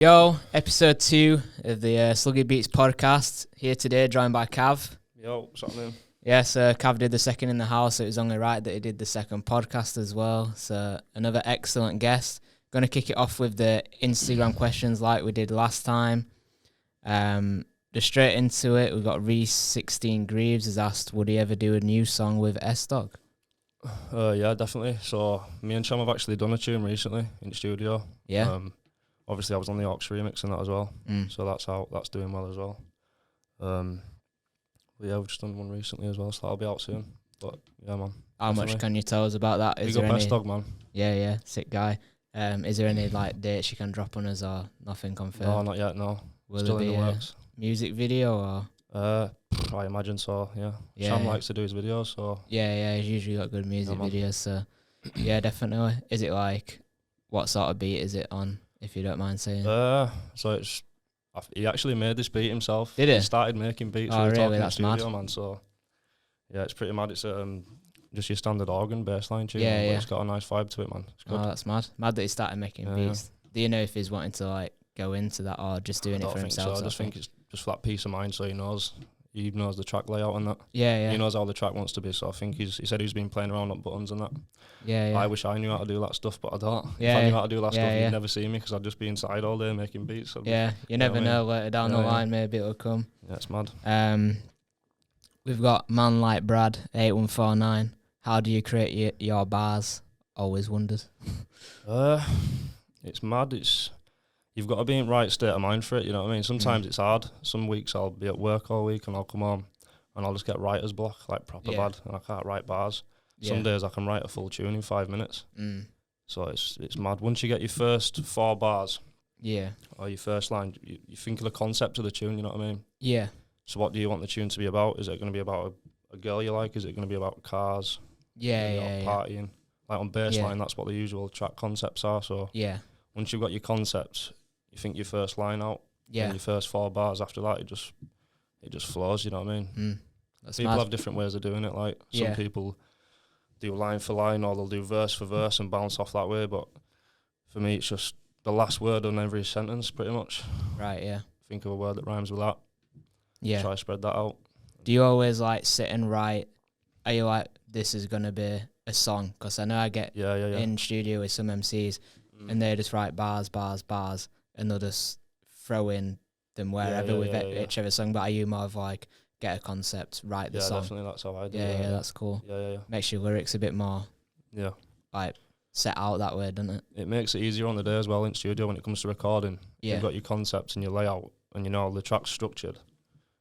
Yo, episode 2 of the Sluggy Beats podcast. Here today, joined by KAV. Yo, what's happening? Yes, KAV did the second in the house, so it was only right that he did the second podcast as well. So another excellent guest. Going to kick it off with the Instagram questions like we did last time. Just straight into it, we've got Reese16 Greaves has asked, would he ever do a new song with S-Dog? Yeah, definitely. So me and Chum have actually done a tune recently in the studio. Yeah. Obviously I was on the aux remix and that as well. So that's doing well as well. But yeah, we've just done one recently as well, so that'll be out soon. But yeah, man. How much can you tell us about that? Big up S-Dog, man. Yeah, sick guy. Is there any like dates you can drop on us or nothing confirmed? No, not yet, no. Will Still it in be the works. Music video or? I imagine so, yeah. Yeah, Cham yeah. likes to do his videos, so... Yeah, he's usually got good music man. videos, so... Yeah, definitely. Is it like... What sort of beat is it on, if you don't mind saying? So it's... He actually made this beat himself. Did he? He started making beats Oh, when we were really? talking in the That's studio, mad. man, so... Yeah, it's pretty mad. It's just your standard organ bassline tune. Yeah, But yeah. it's got a nice vibe to it, man. It's good. Oh, that's mad. Mad that he started making Yeah, beats. Do you know if he's wanting to like go into that or just doing I it don't for think himself? so. I just think it's just for that peace of mind, so he knows the track layout and that. Yeah. He knows how the track wants to be, so I think he said he's been playing around on buttons and that. Yeah. I wish I knew how to do that stuff, but I don't. Yeah, If I knew how to do that yeah, stuff, yeah. you'd never see me because I'd just be inside all day making beats. Yeah, you never what I mean? know. Later down the Yeah, yeah. line, maybe it'll come. Yeah, it's mad. We've got Man Like Brad 8149. How do you create your bars? Always wondered. It's mad. You've got to be in right state of mind for it, you know what I mean? Sometimes it's hard. Some weeks I'll be at work all week and I'll come home and I'll just get writer's block, like proper Yeah. bad, and I can't write bars. Yeah. Some days I can write a full tune in 5 minutes. Mm. So it's mad. Once you get your first 4 bars Yeah. or your first line, you think of the concept of the tune, you know what I mean? Yeah. So what do you want the tune to be about? Is it going to be about a girl you like? Is it going to be about cars? Yeah. Partying? Like on baseline, Yeah. that's what the usual track concepts are. So Yeah. once you've got your concepts, you think your first line out, Yeah. and your first 4 bars after that, it just flows, you know what I mean? That's People mad. have different ways of doing it. Like Yeah. some people do line for line, or they'll do verse for verse and bounce off that way. But for me, it's just the last word on every sentence, pretty much. Right, yeah. Think of a word that rhymes with that. Yeah. Try to spread that out. Do you always like sit and write? Are you like, this is going to be a song? Because I know I get Yeah. in studio with some MCs and they just write bars, and they'll just throw in them wherever with whichever song. But are you more of like, get a concept, write the Yeah, song? definitely. That's how I do. Yeah, that's cool. Yeah. Makes your lyrics a bit more Yeah. like set out that way, doesn't it? It makes it easier on the day as well in studio when it comes to recording. Yeah. You've got your concepts and your layout, and you know the track's structured.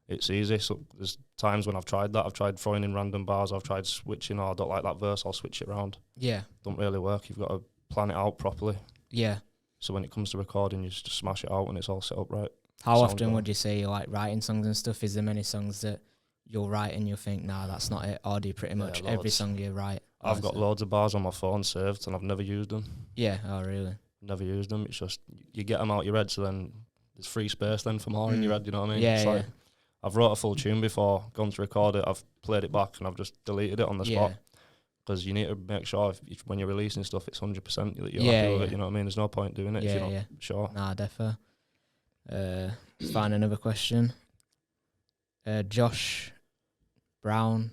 It's easy. So there's times when I've tried that. I've tried throwing in random bars. I've tried switching. I don't like that verse. I'll switch it around. Yeah. Don't really work. You've got to plan it out properly. Yeah. So when it comes to recording, you just smash it out when it's all set up right. How Sound often well. would you say you like writing songs and stuff? Is there many songs that you'll write and you'll think, nah, that's not it? Or do you pretty Yeah, much every loads. song you write? I've got loads of bars on my phone saved, and I've never used them. Yeah, oh really? Never used them. It's just you get them out your head, so then there's free space then for more in your head. You know what I mean? Yeah, It's yeah. like I've wrote a full tune before, gone to record it, I've played it back, and I've just deleted it on the spot. Because you need to make sure if when you're releasing stuff, it's 100% that you're happy with it. You know what I mean? There's no point doing it if you're not sure. Nah, defo. Let's find another question. Josh Brown.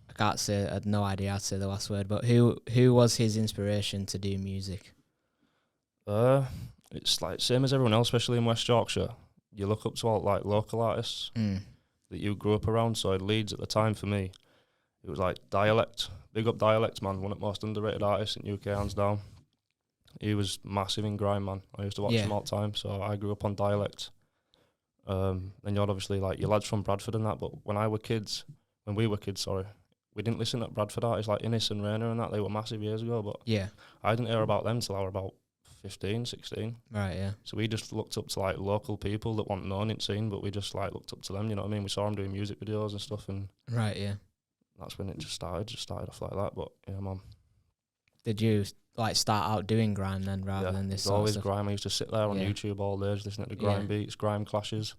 I can't say. I had no idea how to say the last word. But who was his inspiration to do music? It's like same as everyone else, especially in West Yorkshire. You look up to all like local artists that you grew up around. So in Leeds at the time for me, it was like Dialect. Big up Dialect, man. One of the most underrated artists in UK, hands down. He was massive in grime, man. I used to watch him all the time. So I grew up on Dialect. And you're obviously like your lads from Bradford and that. But when we were kids, we didn't listen to Bradford artists like Innis and Rayner and that. They were massive years ago. But Yeah. I didn't hear about them till I was about 15, 16. Right. Yeah. So we just looked up to like local people that weren't known in the scene, but we just like looked up to them, you know what I mean? We saw them doing music videos and stuff, and Right. Yeah. that's when it just started off like that. But yeah, man. Did you like start out doing grime then rather than this it's sort of always stuff? grime. I used to sit there on Yeah. YouTube all day just listening to grime beats, grime clashes,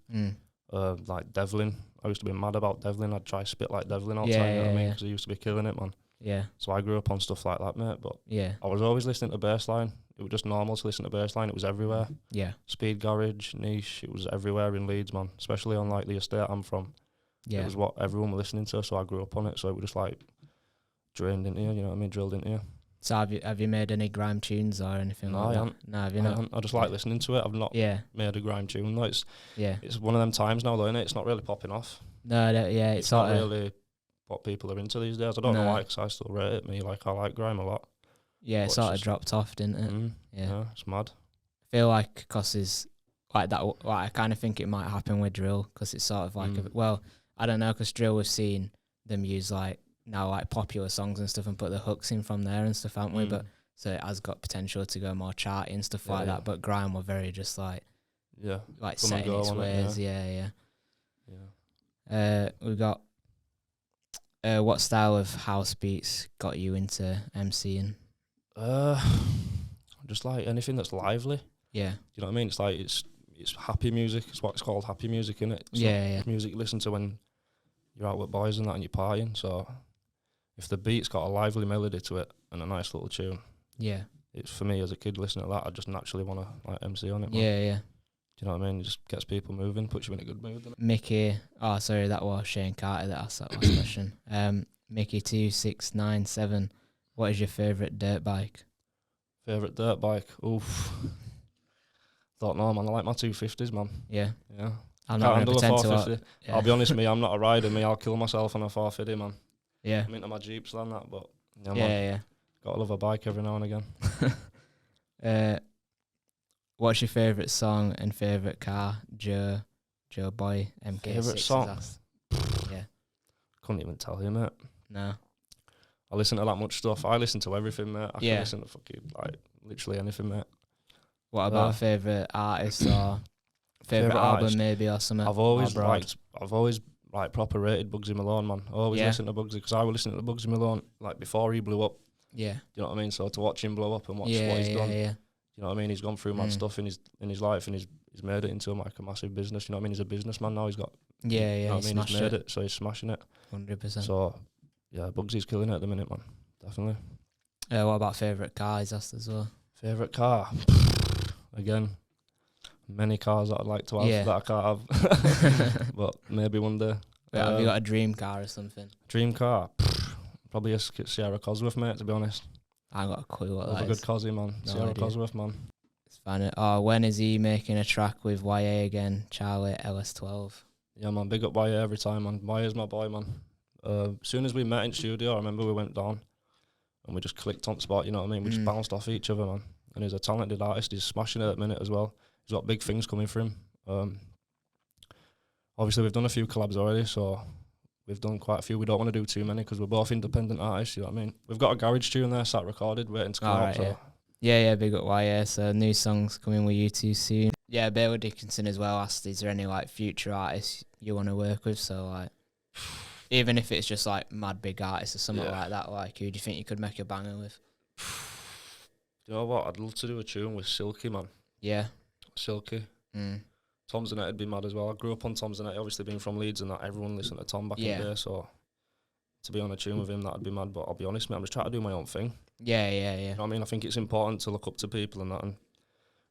like Devlin. I used to be mad about Devlin. I'd try spit like Devlin all the time, you know what I mean? Because he used to be killing it, man. Yeah. So I grew up on stuff like that, mate. But Yeah. I was always listening to bassline. It was just normal to listen to bassline. It was everywhere. Yeah. Speed garage, niche. It was everywhere in Leeds, man. Especially on like the estate I'm from. Yeah. It was what everyone was listening to, so I grew up on it. So it was just like drained into you. You know what I mean? Drilled into you. So have you made any grime tunes or anything No, like I that? haven't. No, have you not? I just like listening to it. I've not Yeah. made a grime tune. No, it's one of them times now, though, innit? It's not really popping off. No, yeah, it's not sort of really what people are into these days. I don't know why, because I still rate it. I like grime a lot. Yeah, it sort of dropped off, didn't it? Yeah, it's mad. I feel like because it's like that. Like, I kind of think it might happen with drill because it's sort of like I don't know, because drill, we've seen them use like now like popular songs and stuff and put the hooks in from there and stuff, haven't we? But so it has got potential to go more charty and stuff like that. But grime were very just like set in its ways. Yeah. We've got what style of house beats got you into MCing? Just like anything that's lively. Yeah. You know what I mean? It's like it's happy music. It's what it's called, happy music, innit? It's yeah. Music you listen to when you're out with boys and that and you're partying. So if the beat's got a lively melody to it and a nice little tune, yeah, it's for me as a kid listening to that, I just naturally want to like MC on it. Man. Yeah. Do you know what I mean? It just gets people moving, puts you in a good mood. Mickey, sorry, that was Shane Carter that asked that last question. Mickey2697, what is your favourite dirt bike? Favourite dirt bike? Oof. Don't know, man. I like my 250s, man. Yeah. I'm Can't not handle a pretend 450. to. I'll be honest with me, I'm not a rider. I'll kill myself on a 450, man. Yeah. I'm into my Jeeps and that, but yeah. Gotta love a bike every now and again. What's your favourite song and favourite car? Joe Boy, MK6. Favourite song? Yeah. Couldn't even tell you, mate. No. I listen to that much stuff. I listen to everything, mate. I can listen to fucking like literally anything, mate. What about favourite artist or favourite album artist, maybe or something? I've always proper rated Bugsy Malone, man. I always listen to Bugsy because I was listening to Bugsy Malone like before he blew up. Yeah. Do you know what I mean? So to watch him blow up and watch what he's done. Yeah. You know what I mean? He's gone through mad stuff in his life and he's made it into like a massive business. You know what I mean? He's a businessman now. He's got You know what I mean? He's made it, so he's smashing it. 100%. So yeah, Bugsy's killing it at the minute, man. Definitely. What about favourite car? He's asked as well. Favourite car? Again, many cars that I'd like to have that I can't have. But maybe one day. Have you got a dream car or something? Dream car? Probably a Sierra Cosworth, mate, to be honest. I got a clue what that is. A good Cosy, man. No Sierra idea. Cosworth, man. It's fine. When is he making a track with YA again? Charlie LS12. Yeah, man. Big up YA every time, man. YA's my boy, man. As soon as we met in studio, I remember we went down and we just clicked on spot, you know what I mean? We just bounced off each other, man. And he's a talented artist. He's smashing it at the minute as well. He's got big things coming for him. Obviously, we've done a few collabs already, so we've done quite a few. We don't want to do too many because we're both independent artists, you know what I mean? We've got a garage tune there, sat recorded, waiting to come out. So. Yeah, big up YA. So new songs coming with you too soon. Yeah, Baylor Dickinson as well asked, is there any like future artists you want to work with? So like, even if it's just like mad big artists or something like that, like who do you think you could make a banger with? You know what? I'd love to do a tune with Silky, man. Yeah. Silky. Tom's and It'd be mad as well. I grew up on Tom's and It, obviously being from Leeds and that. Everyone listened to Tom back in the day, so to be on a tune with him, that'd be mad. But I'll be honest, mate, I'm just trying to do my own thing. Yeah. You know what I mean? I think it's important to look up to people and that and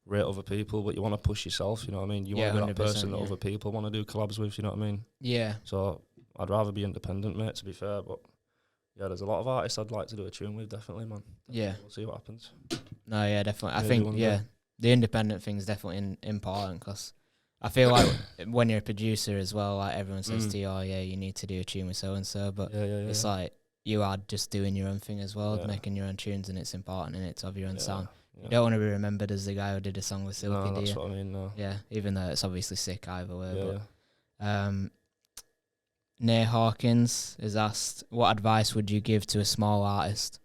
rate other people, but you want to push yourself, you know what I mean? You want to be that person that other people want to do collabs with, you know what I mean? Yeah. So I'd rather be independent, mate, to be fair, but yeah, there's a lot of artists I'd like to do a tune with, definitely, man. Yeah. We'll see what happens. No, yeah, definitely. I think, the independent thing is definitely important because I feel like when you're a producer as well, like everyone says to you, oh, yeah, you need to do a tune with so-and-so, but it's like you are just doing your own thing as well, making your own tunes, and it's important in it to have your own sound. Yeah. You don't want to be remembered as the guy who did a song with Silky, that's what I mean, no. Yeah, even though it's obviously sick either way. Nay Hawkins is asked, what advice would you give to a small artist?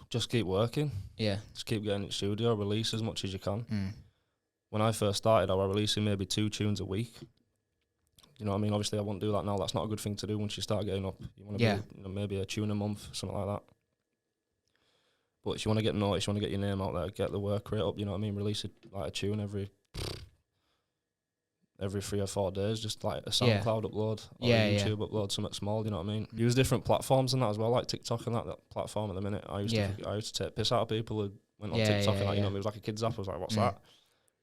Just keep working. Yeah. Just keep getting in the studio, release as much as you can. When I first started, I was releasing maybe 2 tunes a week. You know what I mean? Obviously, I won't do that now. That's not a good thing to do once you start getting up. You want to be maybe a tune a month, something like that. But if you want to get noticed, you want to get your name out there, get the work rate up, you know what I mean? Release like a tune every every 3 or 4 days, just like a Yeah. SoundCloud upload or Yeah, a yeah. YouTube upload, something small. You know what I mean? Use different platforms and that as well, like TikTok and that platform at the minute. I used to take piss out of people who went on TikTok and that. You know, it was like a kids app. I was like, what's that?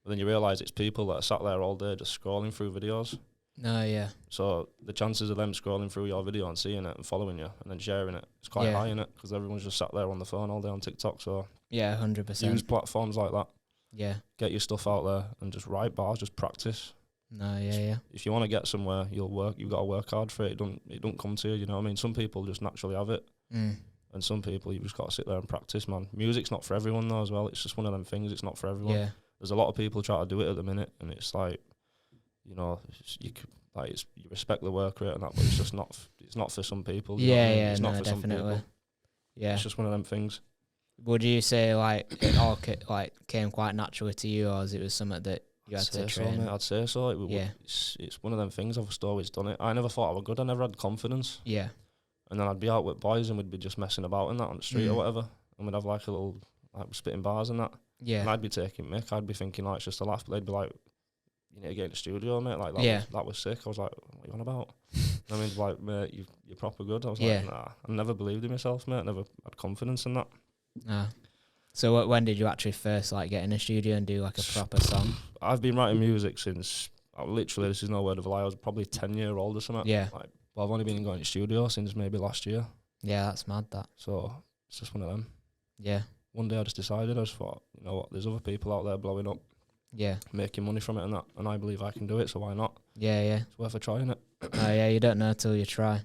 But then you realise it's people that are sat there all day just scrolling through videos. No, yeah. So the chances of them scrolling through your video and seeing it and following you and then sharing it is quite high, innit? Because everyone's just sat there on the phone all day on TikTok. So Yeah, 100%. use platforms like that. Yeah. Get your stuff out there and just write bars, just practice. No, yeah. If you want to get somewhere, you'll work. You've got to work hard for it. It don't come to you. You know what I mean? Some people just naturally have it, and some people you just got to sit there and practice, man. Music's not for everyone though, as well. It's just one of them things. It's not for everyone. Yeah. There's a lot of people try to do it at the minute, and it's like, you know, you respect the work rate and that, but it's just not. It's not for some people. You know what I mean? It's not for definitely. some people. Yeah. It's just one of them things. Would you say like it all came quite naturally to you, or was it something that you had to train? I'd say so. It's one of them things. I've just always done it. I never thought I was good. I never had confidence. Yeah. And then I'd be out with boys and we'd be just messing about and that on the street or whatever, and we'd have like a little spitting bars and that. Yeah. And I'd be taking mick. I'd be thinking like it's just a laugh, but they'd be like, "You need to get in the studio, mate." Like that was sick. I was like, "What are you on about?" I mean, like, "Mate, you're proper good." I was like, "Nah." I never believed in myself, mate. I never had confidence in that. So when did you actually first like get in the studio and do like a proper song? I've been writing music since literally, this is no word of a lie, I was probably 10-year-old or something. Yeah. Like, but I've only been going to studio since maybe last year. Yeah, that's mad. That. So it's just one of them. Yeah. One day I just decided, I just thought, you know what, there's other people out there blowing up, making money from it and that, and I believe I can do it, so why not? Yeah. It's worth a trying it. Oh yeah, you don't know till you try.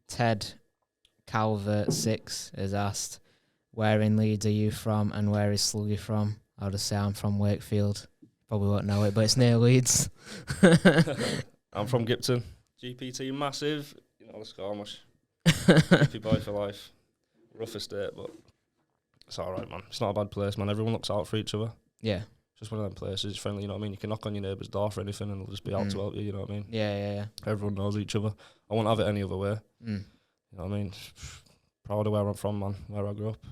Ted Calvert 6 has asked, where in Leeds are you from and where is Sluggy from? I'll just say I'm from Wakefield. Probably won't know it, but it's near Leeds. I'm from Gipton. GPT massive. You know the Scormish. Hippie boy for life. Rough estate, but it's alright, man. It's not a bad place, man. Everyone looks out for each other. Yeah. It's just one of them places. It's friendly, you know what I mean? You can knock on your neighbour's door for anything and they'll just be out to help you, you know what I mean? Yeah. Everyone knows each other. I won't have it any other way. You know what I mean? Proud of where I'm from, man. Where I grew up.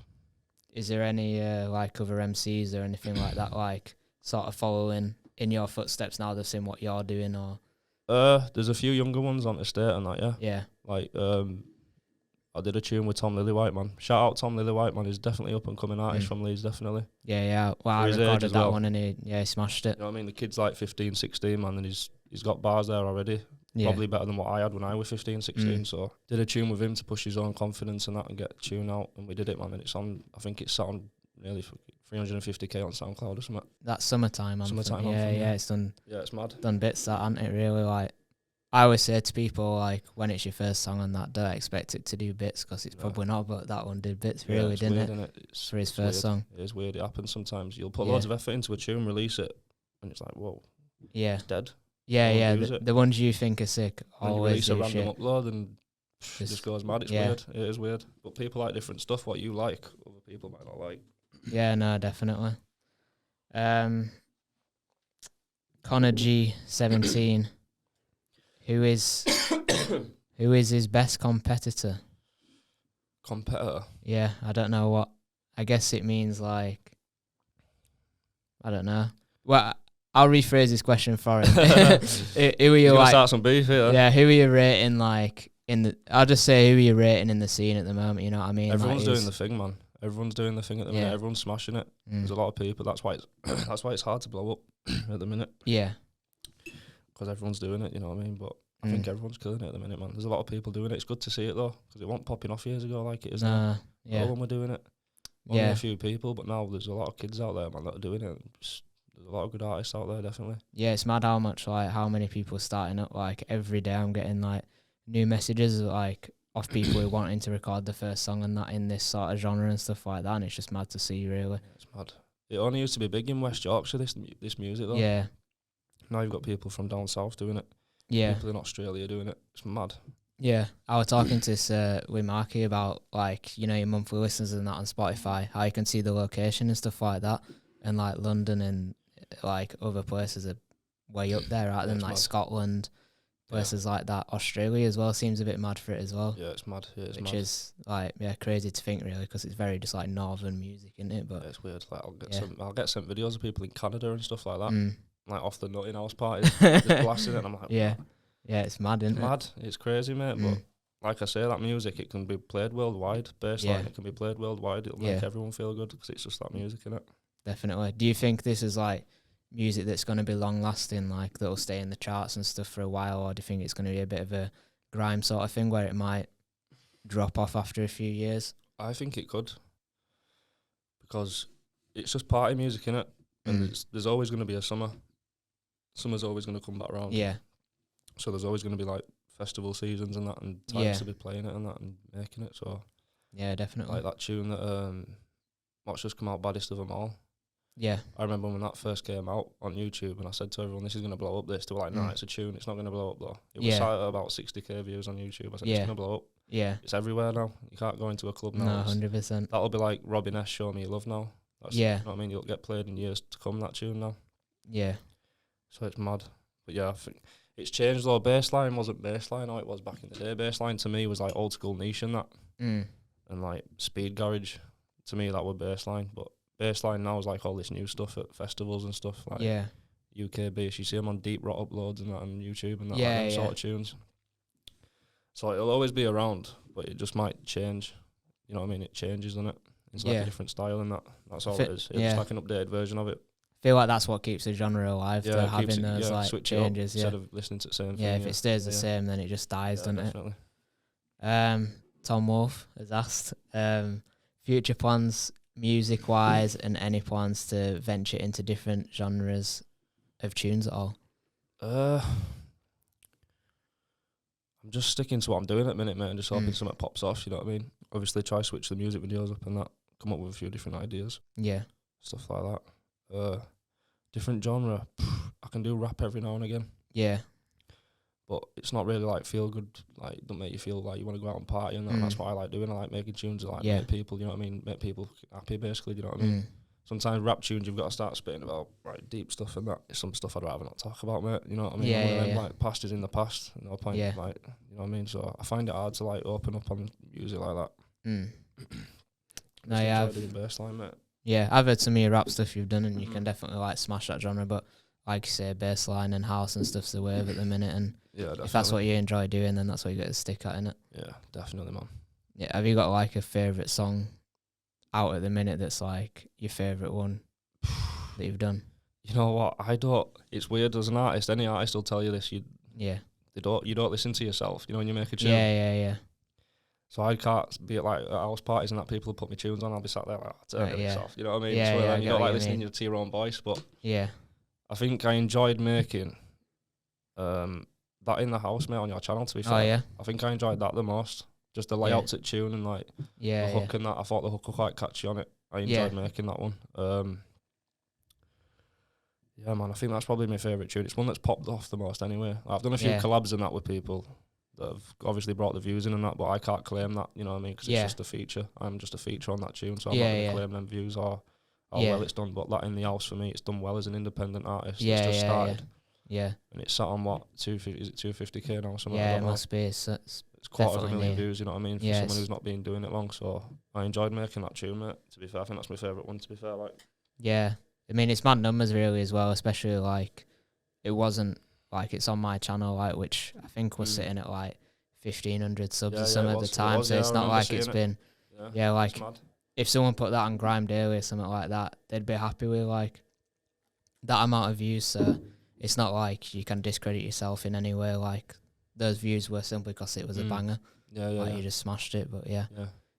Is there any like other MCs or anything like that, like sort of following in your footsteps now they've seen what you're doing, or? There's a few younger ones on the estate and that, yeah. Yeah. Like, I did a tune with Tom Lillywhite, man. Shout out Tom Lillywhite, man. He's definitely up and coming artist from Leeds, definitely. Yeah. Well, I recorded that one and he smashed it. You know what I mean? The kid's like 15, 16, man, and he's got bars there already. Yeah. Probably better than what I had when I was 15, 16. So did a tune with him to push his own confidence and that and get the tune out, and we did it, man. And it's on, I think it's sat on nearly 350k on SoundCloud or something. That's Summertime anthem. Yeah, it's done. Yeah, it's mad. Done bits that, hasn't it? Really, like I always say to people, like when it's your first song on that, don't expect it to do bits because it's probably not. But that one did bits, really, didn't weird, it? Isn't it? It's for his first song. It is weird. It happens sometimes. You'll put loads of effort into a tune, release it, and it's like, whoa, it's dead. Yeah. The ones you think are sick always release do a random upload and it just goes mad. It's weird. It is weird. But people like different stuff. What you like, other people might not like. Yeah, no, definitely. Connor G17. Who is his best competitor? Competitor? Yeah, I don't know what. I guess it means like, I don't know. Well, I'll rephrase this question for him. Who are you like? Start some beef here. Yeah, who are you rating like in the? I'll just say who are you rating in the scene at the moment. You know what I mean? Everyone's like, doing the thing, man. Everyone's doing the thing at the minute. Everyone's smashing it. There's a lot of people. That's why it's hard to blow up at the minute. Yeah. Because everyone's doing it. You know what I mean? But I think everyone's killing it at the minute, man. There's a lot of people doing it. It's good to see it though, because it wasn't popping off years ago like it is now. Yeah. When we're doing it. Only a few people, but now there's a lot of kids out there, man, that are doing it. There's a lot of good artists out there, definitely. Yeah, it's mad how many people are starting up. Like every day, I'm getting like new messages like of people who wanting to record the first song and that in this sort of genre and stuff like that. And it's just mad to see, really. Yeah, it's mad. It only used to be big in West Yorkshire. This music though. Yeah. Now you've got people from down south doing it. Yeah. People in Australia doing it. It's mad. Yeah, I was talking to this with Marky about like, you know, your monthly listeners and that on Spotify, how you can see the location and stuff like that, and like London and like other places are way up there, right? Then like mad. Scotland, places like that. Australia as well seems a bit mad for it as well. Yeah, it's mad. Yeah, it's which mad. Is like crazy to think really, because it's very just like northern music, isn't it? But it's weird. Like I'll get sent videos of people in Canada and stuff like that. like off the nut in house parties, just blasting it. And I'm like, yeah, it's mad, isn't it's it? mad. It's crazy, mate. But like I say, that music, it can be played worldwide. Bassline, it can be played worldwide. It'll make everyone feel good because it's just that music, innit? Definitely. Do you think this is like music that's going to be long lasting, like that'll stay in the charts and stuff for a while, or do you think it's going to be a bit of a grime sort of thing where it might drop off after a few years? I think it could, because it's just party music, innit? And there's always going to be a summer. Summer's always going to come back around. Yeah. So there's always going to be like festival seasons and that, and times to be playing it and that and making it. So yeah, definitely. like that tune that what's just come out, Baddest of Them All. Yeah. I remember when that first came out on YouTube, and I said to everyone, "This is going to blow up." They were like, "Nah, it's a tune. It's not going to blow up though." It was sat at about 60k views on YouTube. I said, "It's going to blow up." Yeah. It's everywhere now. You can't go into a club now. No, 100%. That'll be like Robin S. Show Me Your Love now. That's, yeah. You know what I mean? You'll get played in years to come, that tune now. Yeah. So it's mad. But yeah, I think it's changed though. Bassline wasn't bassline how it was back in the day. Bassline to me was like old school niche and that. And like speed garage. To me, that was bassline. But bassline now is like all this new stuff at festivals and stuff. Like UK bass. You see them on Deep Rot uploads and that on YouTube and that like them sort of tunes. So it'll always be around, but it just might change. You know what I mean? It changes, doesn't it? It's like a different style and that. That's all it is. It's just like an updated version of it. I feel like that's what keeps the genre alive, to having those like changes. Instead of listening to the same thing. Yeah, if it stays the same, then it just dies, doesn't definitely. it? Tom Wolf has asked, future plans music-wise and any plans to venture into different genres of tunes at all? I'm just sticking to what I'm doing at the minute, mate, and just hoping something pops off, you know what I mean? Obviously try to switch the music videos up and that, come up with a few different ideas. Yeah. Stuff like that. Different genre. I can do rap every now and again. Yeah. But it's not really like feel good, like don't make you feel like you want to go out and party and that. And that's what I like doing. I like making tunes that like make people, you know what I mean? Make people happy basically, you know what I mean? Sometimes rap tunes you've got to start spitting about deep stuff and that. It's some stuff I'd rather not talk about, mate. You know what I mean? Yeah. Like past is in the past. No point like you know what I mean? So I find it hard to like open up on music like that. No, yeah. Doing bassline, mate. Yeah, I've heard some of your rap stuff you've done, and you can definitely like smash that genre. But like you say, bassline and house and stuff's the wave at the minute. And if that's what you enjoy doing, then that's what you got to stick at, innit? Yeah, definitely, man. Yeah, have you got like a favourite song out at the minute that's like your favourite one that you've done? You know what? I don't. It's weird as an artist. Any artist will tell you this. You don't listen to yourself. You know when you make a tune. Yeah. So I can't be at like at house parties and that people put me tunes on. I'll be sat there like turning myself. You know what I mean? Yeah, you don't like listening to your own voice, but I think I enjoyed making that in the house, mate, on your channel. To be fair, I think I enjoyed that the most. Just the layouts at tune and like the hook and that. I thought the hook was quite catchy on it. I enjoyed making that one. Yeah, man, I think that's probably my favourite tune. It's one that's popped off the most anyway. I've done a few collabs and that with people that have obviously brought the views in and that, but I can't claim that, you know what I mean, because it's just a feature. I'm just a feature on that tune, so I'm not going to claim them views or how well it's done. But that in the house, for me, it's done well as an independent artist. It's just started. Yeah. And it's sat on, what, 250k now or something? Yeah, it must be. It's 250,000 views, you know what I mean, for someone who's not been doing it long. So I enjoyed making that tune, mate, to be fair. I think that's my favourite one, to be fair. Like. Yeah. I mean, it's mad numbers really as well, especially like it wasn't like it's on my channel, like which I think was sitting at like 1,500 subs or something at the time. So it's not like it's been, like if someone put that on Grime Daily or something like that, they'd be happy with like that amount of views. So it's not like you can discredit yourself in any way. Like those views were simply because it was a banger. You just smashed it. But yeah,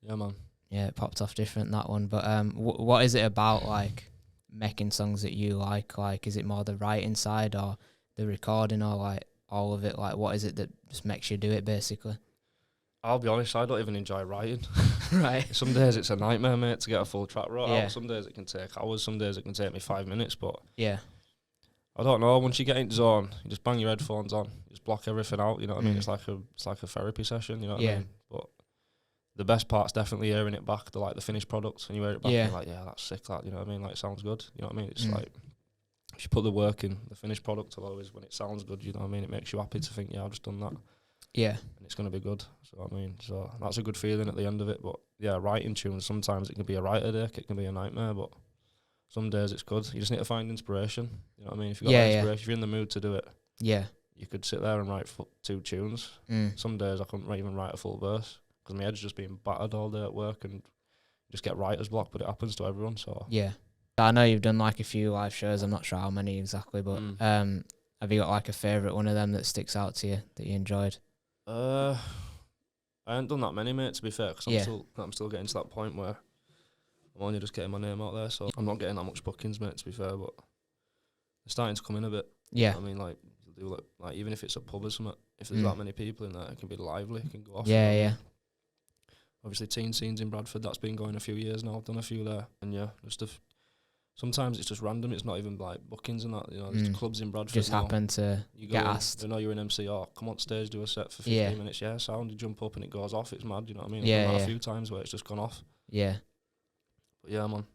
man. Yeah, it popped off different, that one. But what is it about like making songs that you like? Like, is it more the writing side or the recording or like all of it? Like, what is it that just makes you do it basically? I'll be honest, I don't even enjoy writing. Right. Some days it's a nightmare, mate, to get a full track wrote out. Some days it can take hours, some days it can take me 5 minutes, but I don't know, once you get into zone, you just bang your headphones on, you just block everything out, you know what I mean? It's like a therapy session, you know what I mean? But the best part's definitely hearing it back, the finished product, and you hear it back and you're like, yeah, that's sick, that, you know what I mean? Like, it sounds good, you know what I mean? It's like, if you put the work in, the finished product will always, when it sounds good, you know what I mean? It makes you happy to think, yeah, I've just done that. Yeah. And it's going to be good, so I mean, so that's a good feeling at the end of it. But yeah, writing tunes, sometimes it can be a right headache, it can be a nightmare, but some days it's good. You just need to find inspiration. You know what I mean? If you got Yeah, inspiration, if you're in the mood to do it, Yeah. you could sit there and write 2 tunes. Some days I couldn't even write a full verse because my head's just being battered all day at work, and just get writer's block. But it happens to everyone. So Yeah. I know you've done like a few live shows. I'm not sure how many exactly, but have you got like a favourite one of them that sticks out to you that you enjoyed? I haven't done that many, mate, to be fair, because I'm still getting to that point where I'm only just getting my name out there, so I'm not getting that much bookings, mate, to be fair, but they're starting to come in a bit. Yeah. I mean, like, do like even if it's a pub or something, if there's that many people in there, it can be lively, it can go off. Yeah, yeah. Obviously, teen scenes in Bradford, that's been going a few years now. I've done a few there, and yeah, sometimes it's just random. It's not even like bookings and that. You know, there's clubs in Bradford. Just happen to get asked. They know you're an MC. Oh, come on stage, do a set for 15 minutes. Yeah, sound. You jump up and it goes off. It's mad. You know what I mean? I've done that a few times where it's just gone off. Yeah. But yeah, man,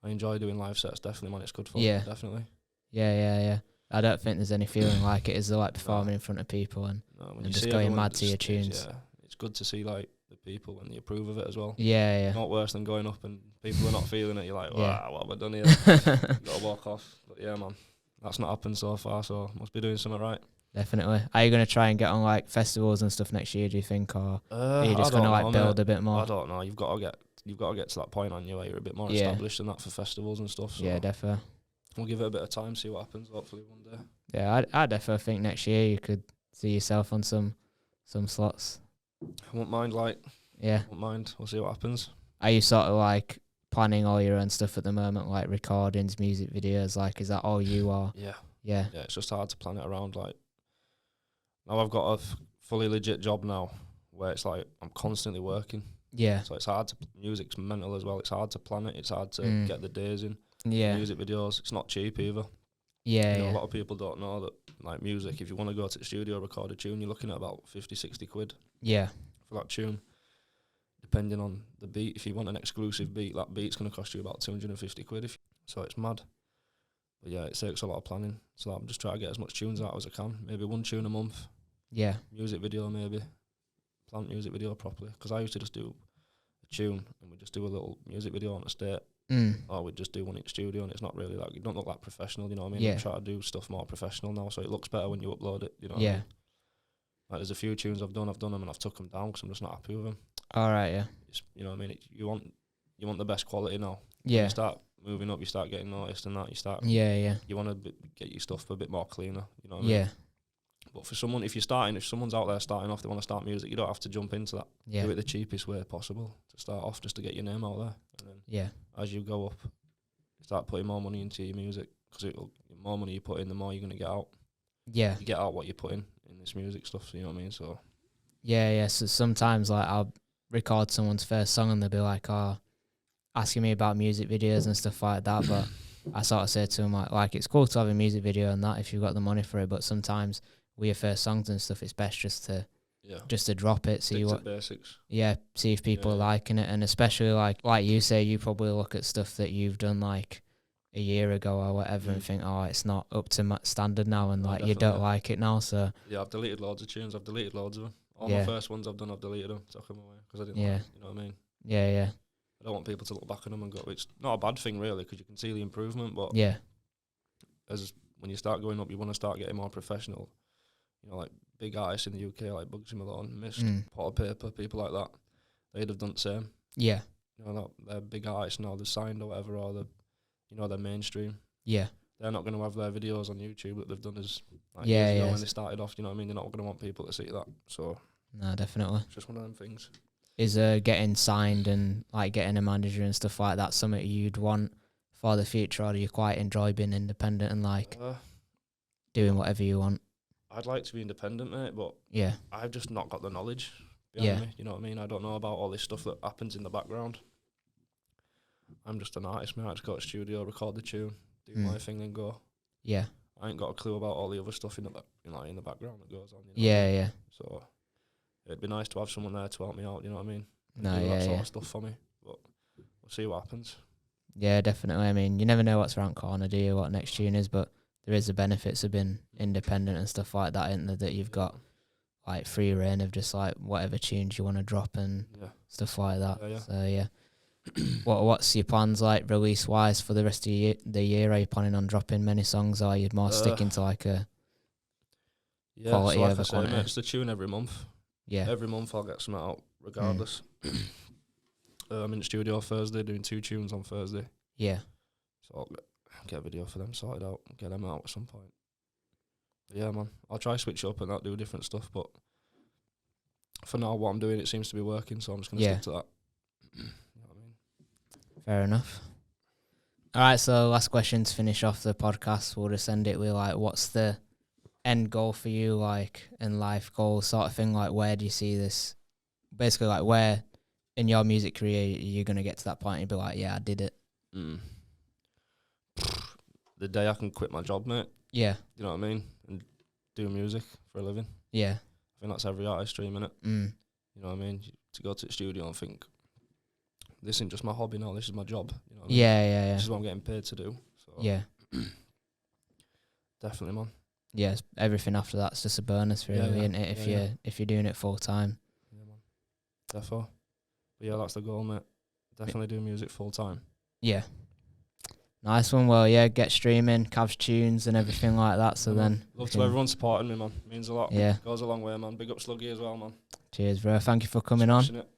I enjoy doing live sets. Definitely, man. It's good fun. Yeah. Definitely. Yeah. I don't think there's any feeling like it is like performing in front of people and just going mad to your tunes. Yeah, it's good to see like the people and they approve of it as well. Yeah. Not worse than going up and people are not feeling it. You're like, wow, what have I done here? You gotta walk off. But yeah, man, that's not happened so far. So must be doing something right. Definitely. Are you gonna try and get on like festivals and stuff next year? Do you think, or are you just gonna like build a bit more? I don't know. You've got to get to that point on you where you're a bit more established and that for festivals and stuff. So yeah, definitely. We'll give it a bit of time, see what happens. Hopefully one day. Yeah, I definitely think next year you could see yourself on some slots. I won't mind. Yeah. Won't mind. We'll see what happens. Are you sort of like planning all your own stuff at the moment, like recordings, music videos? Like, is that all you are? Yeah. Yeah. Yeah, it's just hard to plan it around. Like, now I've got a fully legit job now where it's like I'm constantly working. Yeah. So it's hard to, music's mental as well. It's hard to plan it. It's hard to get the days in. Yeah. Music videos, it's not cheap either. Yeah, A lot of people don't know that, like, music, if you want to go to the studio, record a tune, you're looking at about 50, 60 quid. Yeah. For that tune. Depending on the beat, if you want an exclusive beat, that beat's going to cost you about 250 quid. So it's mad. But yeah, it takes a lot of planning. So I'm just trying to get as much tunes out as I can. Maybe 1 tune a month. Yeah. Music video, maybe. Plan music video properly. Because I used to just do a tune and we just do a little music video on a state. Or we'd just do one in the studio, and it's not really like, you don't look like professional, you know what I mean? Yeah. I try to do stuff more professional now, so it looks better when you upload it, you know what I mean? Like, there's a few tunes I've done them and I've took them down because I'm just not happy with them. Alright, yeah. You know what I mean? You want the best quality now. Yeah. When you start moving up, you start getting noticed and that, you start... Yeah. You want to get your stuff a bit more cleaner, you know what I mean? Yeah. But for someone, if someone's out there starting off, they want to start music, you don't have to jump into that. Yeah. Do it the cheapest way possible to start off, just to get your name out there. And then as you go up, start putting more money into your music, because the more money you put in, the more you're going to get out. Yeah. You get out what you put in this music stuff, so you know what I mean? So yeah. So sometimes, like, I'll record someone's first song and they'll be like, asking me about music videos and stuff like that, but I sort of say to them, like it's cool to have a music video and that if you've got the money for it, but sometimes with your first songs and stuff, it's best just to drop it, see what basics. Yeah, see if people are liking it, and especially like you say, you probably look at stuff that you've done like a year ago or whatever and think, it's not up to standard now, and like you don't like it now. So yeah, I've deleted loads of tunes. I've deleted loads of them. All my first ones I've done, I've deleted them, took them away because I didn't like, you know what I mean? Yeah. I don't want people to look back on them and go, it's not a bad thing really, because you can see the improvement, but as when you start going up, you want to start getting more professional. You know, like big artists in the UK, like Bugsy Malone, Mist, Pot of Paper, people like that, they'd have done the same. Yeah. You know, they're big artists now, they're signed or whatever, or they're mainstream. Yeah. They're not going to have their videos on YouTube that they've done as years ago when they started off, you know what I mean? They're not going to want people to see that. So no, definitely. It's just one of them things. Is getting signed and like getting a manager and stuff like that something you'd want for the future, or do you quite enjoy being independent and like doing whatever you want? I'd like to be independent, mate, but I've just not got the knowledge behind me, you know what I mean? I don't know about all this stuff that happens in the background. I'm just an artist, mate. I just go to the studio, record the tune, do my thing and go. Yeah. I ain't got a clue about all the other stuff in the background that goes on. You know what I mean? So it'd be nice to have someone there to help me out, you know what I mean? Do that sort of stuff for me, but we'll see what happens. Yeah, definitely. I mean, you never know what's around corner, do you, what next tune is, but there is the benefits of being independent and stuff like that, isn't there, that you've got like free reign of just like whatever tunes you want to drop and stuff like that. So What's your plans like release wise for the rest of the year? Are you planning on dropping many songs, or are you more sticking to like a quality so like over I say, quantity? mate, it's the tune every month. Yeah. Every month I'll get something out regardless. I'm in the studio Thursday doing 2 tunes on Thursday. Yeah. So I'll get a video for them sorted out, get them out at some point. But yeah, man, I'll try switch up and not do different stuff, but for now what I'm doing, it seems to be working, so I'm just going to stick to that. You know what I mean? Fair enough. All right, so last question to finish off the podcast. We'll just end it with like, what's the end goal for you, like, and life goal sort of thing? Like, where do you see this? Basically, like, where in your music career you're gonna get to that point and be like, yeah, I did it. The day I can quit my job, mate. Yeah. You know what I mean? And do music for a living. Yeah. I think that's every artist dream, innit? You know what I mean? To go to the studio and think, this isn't just my hobby now, this is my job. You know what I mean? Yeah. This is what I'm getting paid to do. So Yeah. Definitely, man. Yeah, everything after that's just a bonus, really, isn't it? If you're doing it full time. Yeah, man. Therefore. But yeah, that's the goal, mate. Definitely do music full time. Yeah. Nice one. Well, yeah, get streaming, KAV's tunes and everything like that. So then... Love to everyone supporting me, man. Means a lot. Yeah. Goes a long way, man. Big up Sluggy as well, man. Cheers, bro. Thank you for coming on. Smashing it.